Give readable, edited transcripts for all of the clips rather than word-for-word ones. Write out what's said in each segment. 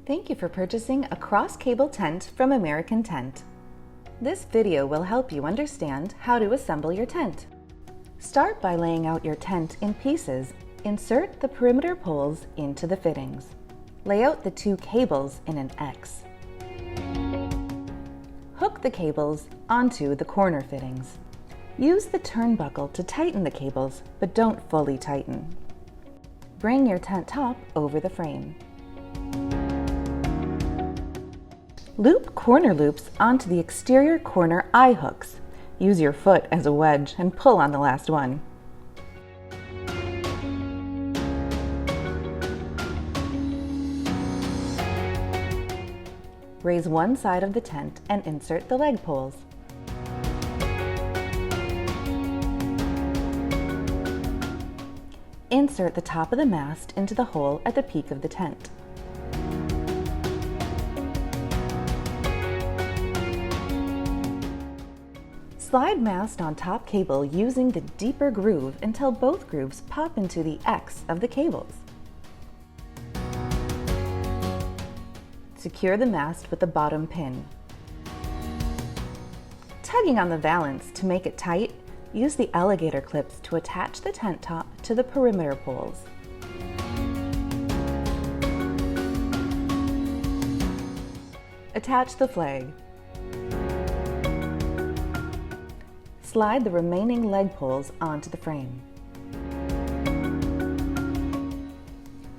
Thank you for purchasing a cross-cable tent from American Tent. This video will help you understand how to assemble your tent. Start by laying out your tent in pieces. Insert the perimeter poles into the fittings. Lay out the two cables in an X. Hook the cables onto the corner fittings. Use the turnbuckle to tighten the cables, but don't fully tighten. Bring your tent top over the frame. Loop corner loops onto the exterior corner eye hooks. Use your foot as a wedge and pull on the last one. Raise one side of the tent and insert the leg poles. Insert the top of the mast into the hole at the peak of the tent. Slide mast on top cable using the deeper groove until both grooves pop into the X of the cables. Secure the mast with the bottom pin. Tugging on the valance to make it tight, use the alligator clips to attach the tent top to the perimeter poles. Attach the flag. Slide the remaining leg poles onto the frame.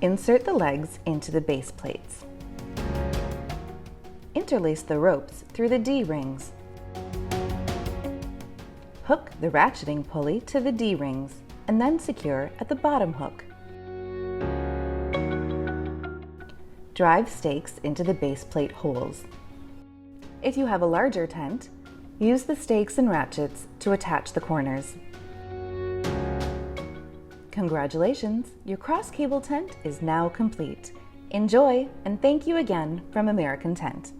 Insert the legs into the base plates. Interlace the ropes through the D-rings. Hook the ratcheting pulley to the D-rings and then secure at the bottom hook. Drive stakes into the base plate holes. If you have a larger tent, use the stakes and ratchets to attach the corners. Congratulations! Your cross-cable tent is now complete. Enjoy, and thank you again from American Tent.